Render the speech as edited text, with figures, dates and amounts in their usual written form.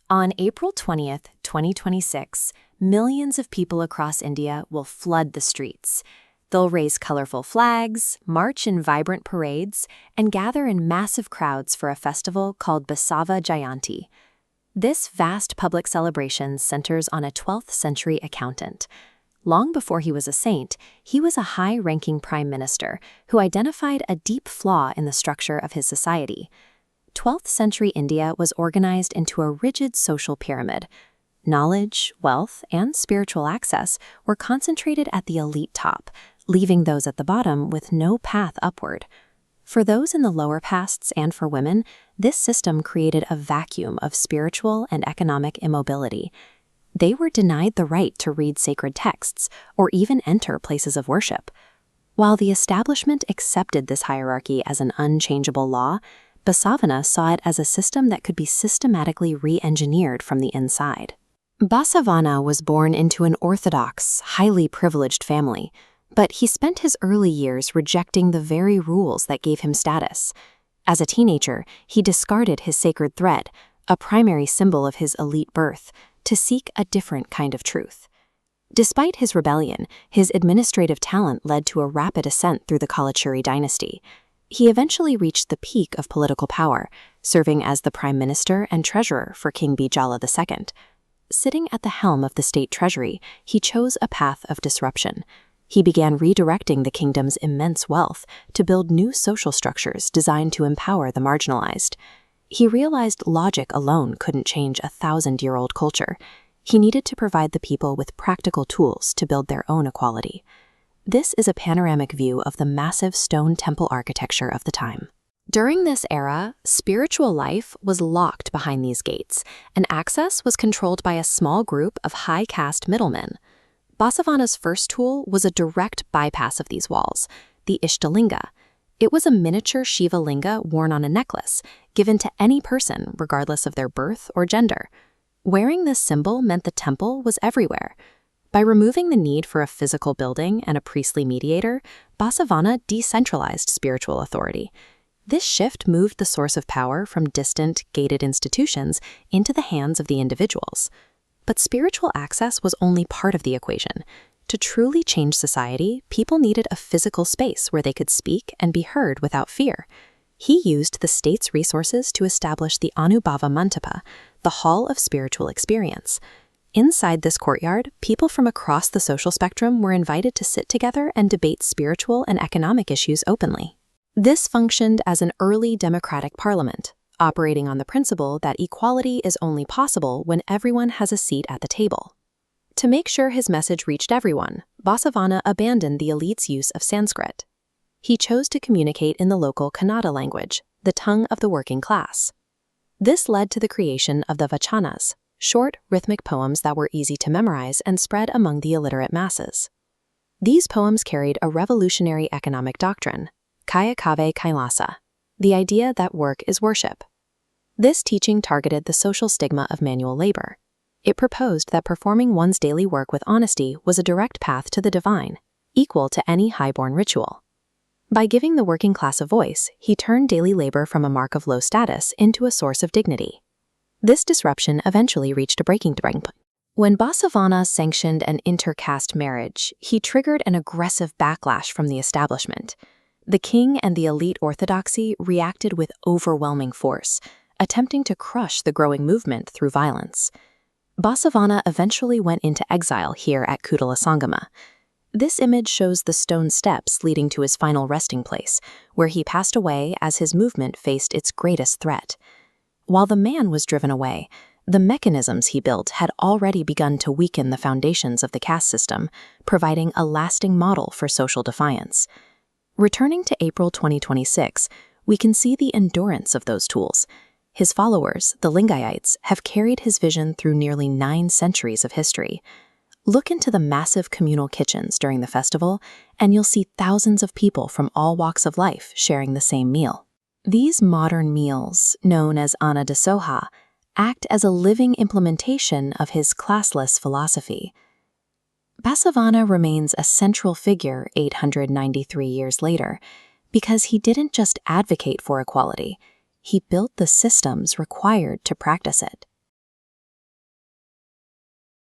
On April 20th, 2026, millions of people across India will flood the streets. They'll raise colorful flags, march in vibrant parades, and gather in massive crowds for a festival called Basava Jayanti. This vast public celebration centers on a 12th century accountant. Long before he was a saint, he was a high-ranking prime minister who identified a deep flaw in the structure of his society. 12th century India was organized into a rigid social pyramid. Knowledge, wealth, and spiritual access were concentrated at the elite top, leaving those at the bottom with no path upward. For those in the lower castes and for women, this system created a vacuum of spiritual and economic immobility. They were denied the right to read sacred texts or even enter places of worship. While the establishment accepted this hierarchy as an unchangeable law, Basavanna saw it as a system that could be systematically re-engineered from the inside. Basavanna was born into an orthodox, highly privileged family, but he spent his early years rejecting the very rules that gave him status. As a teenager, he discarded his sacred thread, a primary symbol of his elite birth, to seek a different kind of truth. Despite his rebellion, his administrative talent led to a rapid ascent through the Kalachuri dynasty. He eventually reached the peak of political power, serving as the prime minister and treasurer for King Bijala II. Sitting at the helm of the state treasury, he chose a path of disruption. He began redirecting the kingdom's immense wealth to build new social structures designed to empower the marginalized. He realized logic alone couldn't change a 1,000-year-old culture. He needed to provide the people with practical tools to build their own equality. This is a panoramic view of the massive stone temple architecture of the time. During this era, spiritual life was locked behind these gates, and access was controlled by a small group of high-caste middlemen. Basavanna's first tool was a direct bypass of these walls, the Ishtalinga. It was a miniature Shiva linga worn on a necklace, given to any person regardless of their birth or gender. Wearing this symbol meant the temple was everywhere. By removing the need for a physical building and a priestly mediator, Basavanna decentralized spiritual authority. This shift moved the source of power from distant, gated institutions into the hands of the individuals. But spiritual access was only part of the equation. To truly change society, people needed a physical space where they could speak and be heard without fear. He used the state's resources to establish the Anubhava Mantapa, the hall of spiritual experience. Inside this courtyard, people from across the social spectrum were invited to sit together and debate spiritual and economic issues openly. This functioned as an early democratic parliament, operating on the principle that equality is only possible when everyone has a seat at the table. To make sure his message reached everyone, Basavanna abandoned the elite's use of Sanskrit. He chose to communicate in the local Kannada language, the tongue of the working class. This led to the creation of the vachanas, short, rhythmic poems that were easy to memorize and spread among the illiterate masses. These poems carried a revolutionary economic doctrine, Kaya Kave Kailasa, the idea that work is worship. This teaching targeted the social stigma of manual labor. It proposed that performing one's daily work with honesty was a direct path to the divine, equal to any high-born ritual. By giving the working class a voice, he turned daily labor from a mark of low status into a source of dignity. This disruption eventually reached a breaking point. When Basavanna sanctioned an intercaste marriage, he triggered an aggressive backlash from the establishment. The king and the elite orthodoxy reacted with overwhelming force, attempting to crush the growing movement through violence. Basavanna eventually went into exile here at Kudalasangamadeva. This image shows the stone steps leading to his final resting place, where he passed away as his movement faced its greatest threat. While the man was driven away, the mechanisms he built had already begun to weaken the foundations of the caste system, providing a lasting model for social defiance. Returning to April 2026, we can see the endurance of those tools. His followers, the Lingaites, have carried his vision through nearly 9 centuries of history. Look into the massive communal kitchens during the festival, and you'll see thousands of people from all walks of life sharing the same meal. These modern meals, known as Anna Dasoha, act as a living implementation of his classless philosophy. Basavanna remains a central figure 893 years later because he didn't just advocate for equality, he built the systems required to practice it.